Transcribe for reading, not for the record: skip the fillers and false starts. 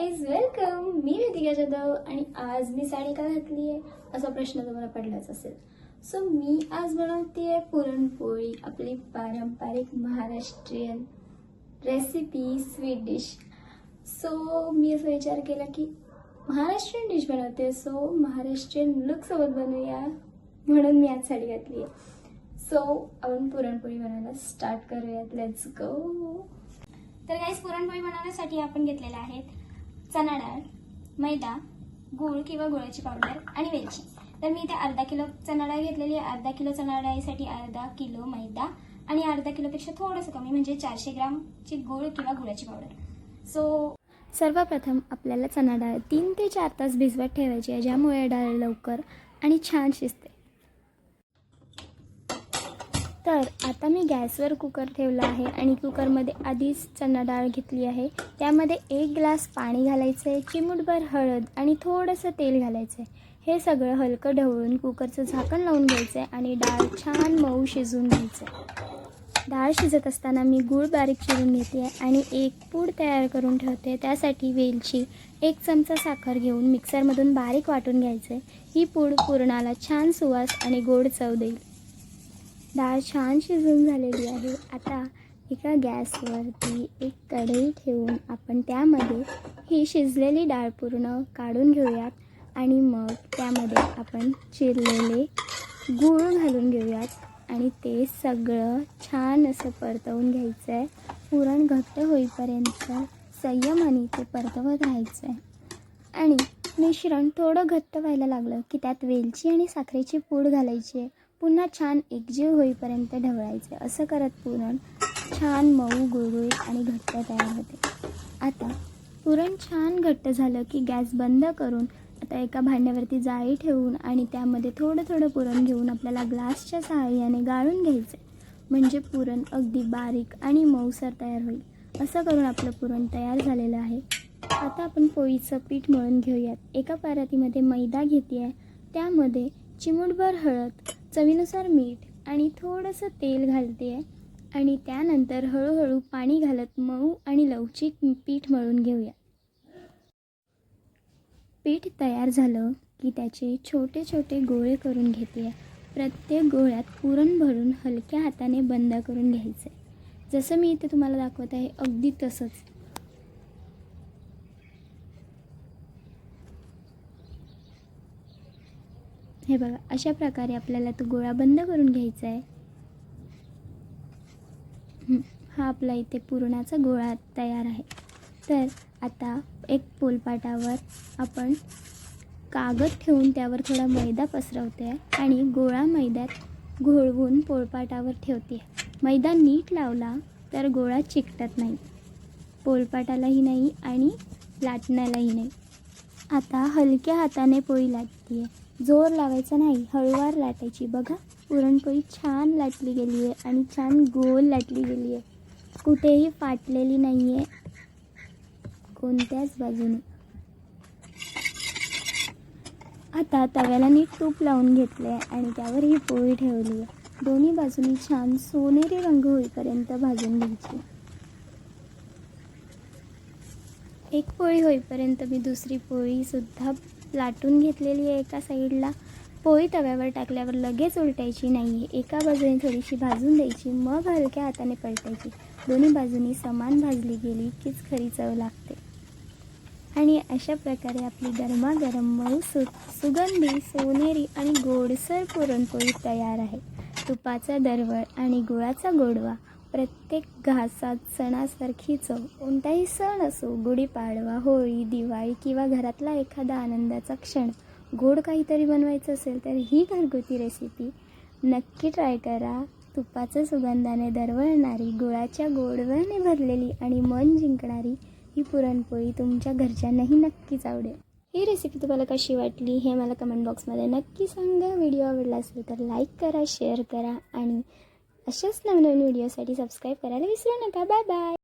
Guys, welcome. मी वेदिका जाधव आणि आज मी साडी का घातली आहे असा प्रश्न तुम्हाला पडलाच असेल. सो मी आज बनवते आहे पुरणपोळी, आपली पारंपरिक Maharashtrian recipe, sweet dish. So मी असा विचार केला की महाराष्ट्रीयन डिश बनवते, सो महाराष्ट्रीयन लुकसोबत बनवूया, म्हणून मी आज साडी घातली आहे. सो आपण पुरणपोळी बनवायला स्टार्ट करूयात. Let's go. तर गाईस, पुरणपोळी बनवण्यासाठी आपण घेतलेले आहेत चणा डाळ, मैदा, गूळ किंवा गुळाची पावडर आणि वेलची. तर मी इथे अर्धा किलो चणा डाळ घेतलेली आहे. अर्धा किलो चणा डाळीसाठी अर्धा किलो मैदा आणि अर्धा किलोपेक्षा थोडंसं कमी म्हणजे 400 ग्रामची गूळ किंवा गुळाची पावडर. सो सर्वप्रथम आपल्याला चणा डाळ 3 ते 4 तास भिजवत ठेवायची आहे, ज्यामुळे डाळ लवकर आणि छान शिजते. तर आता मी गॅसवर कुकर ठेवला आहे आणि कुकरमध्ये आधीच चणा डाळ घेतली आहे. त्यामध्ये 1 ग्लास पाणी घालायचं आहे, चिमूटभर हळद आणि थोडंसं तेल घालायचं आहे. हे सगळं हलकं ढवळून कुकरचं झाकण लावून घ्यायचं आहे आणि डाळ छान मऊ शिजवून घ्यायचं आहे. डाळ शिजत असताना मी गूळ बारीक चिरून घेते आहे आणि एक पूड तयार करून ठेवते. त्यासाठी वेलची, 1 चमचा साखर घेऊन मिक्सरमधून बारीक वाटून घ्यायचं आहे. ही पूड पुरणाला छान सुवास आणि गोड चव देईल. डाळ छान शिजून झालेली आहे. आता एका गॅसवरती एक कढई ठेवून आपण त्यामध्ये ही शिजलेली डाळ पूर्ण काढून घेऊयात आणि मग त्यामध्ये आपण चिरलेले गूळ घालून घेऊयात आणि ते सगळं छान असं परतवून घ्यायचं आहे. पुरण घट्ट होईपर्यंत संयमाने ते परतवत राहायचं आहे. आणि मिश्रण थोडं घट्ट व्हायला लागलं की त्यात वेलची आणि साखरेची पूड घालायची आहे. पुन्हा छान एकजीव होईपर्यंत ढवळायचे. असं करत पुरण छान मऊ, गुळगुळीत आणि घट्ट तयार होते. आता पुरण छान घट्ट झालं की गॅस बंद करून आता एका भांड्यावरती जाळी ठेवून आणि त्यामध्ये थोडं थोडं पुरण घेऊन आपल्याला ग्लासच्या सहाय्याने गाळून घ्यायचे, म्हणजे पुरण अगदी बारीक आणि मऊसर तयार होईल. असं करून आपलं पुरण तयार झालेलं आहे. आता आपण पोळीचं पीठ मळून घेऊयात. एका परातीमध्ये मैदा घेते आहे, त्यामध्ये चिमूटभर हळद, चवीनुसार मीठ आणि थोडंसं तेल घालते आहे आणि त्यानंतर हळूहळू पाणी घालत मऊ आणि लवचिक पीठ मळून घेऊया. पीठ तयार झालं की त्याचे छोटे छोटे गोळे करून घेते आहे. प्रत्येक गोळ्यात पुरण भरून हलक्या हाताने बंद करून घ्यायचे. जसं मी इथे तुम्हाला दाखवत आहे अगदी तसंच. हे बघा, अशा प्रकारे आपल्याला तो गोळा बंद करून घ्यायचा आहे. हा आपला इथे पुरणाचा गोळा तयार आहे. तर आता एक पोलपाटावर आपण कागद ठेवून त्यावर थोडा मैदा पसरवते आहे आणि गोळा मैद्यात घोळवून पोलपाटावर ठेवते आहे. मैदा नीट लावला तर गोळा चिकटत नाही, पोलपाटालाही नाही आणि लाटण्यालाही नाही. आता हलक्या हाताने पोळी लाटते आहे. जोर लावायचा नाही, हळूवार लाटायची. बघा, पुरणपोळी छान लाटली गेली आहे आणि छान गोल लाटली गेली आहे. कुठेही फाटलेली नाही आहे कोणत्याच बाजूने. आता तव्याला नीट तूप लावून घेतले आहे आणि त्यावर ही पोळी ठेवली आहे. दोन्ही बाजूनी छान सोनेरी रंग होईपर्यंत भाजून घ्यायची. एक पोळी होईपर्यंत मी दुसरी पोळीसुद्धा लाटून घेतलेली आहे. एका साईडला पोळी तव्यावर टाकल्यावर लगेच उलटायची नाही, एका बाजूने थोडीशी भाजून द्यायची, मग हलक्या हाताने पलटायची. दोन्ही बाजूनी समान भाजली गेली कीच खरी चव लागते. आणि अशा प्रकारे आपली गरमागरम मऊ सुगंधी, सोनेरी आणि गोडसर पुरणपोळी तयार आहे. तुपाचा दरवळ आणि गुळाचा गोडवा, प्रत्येक घासात सणासारखी चव. कोणताही सण असो, गुढीपाडवा, होळी, दिवाळी किंवा घरातला एखादा आनंदाचा क्षण, गोड काहीतरी बनवायचं असेल तर ही घरगुती रेसिपी नक्की ट्राय करा. तुपाच्या सुगंधाने दरवळणारी, गुळाच्या गोडव्याने भरलेली आणि मन जिंकणारी ही पुरणपोळी तुमच्या घरच्यांनाही नक्कीच आवडेल. ही रेसिपी तुम्हाला कशी वाटली हे मला कमेंट बॉक्समध्ये नक्की सांगा. व्हिडिओ आवडला असेल तर लाईक करा, शेअर करा आणि अशाच नवनवीन व्हिडिओसाठी सबस्क्राईब करायला विसरू नका. Bye bye.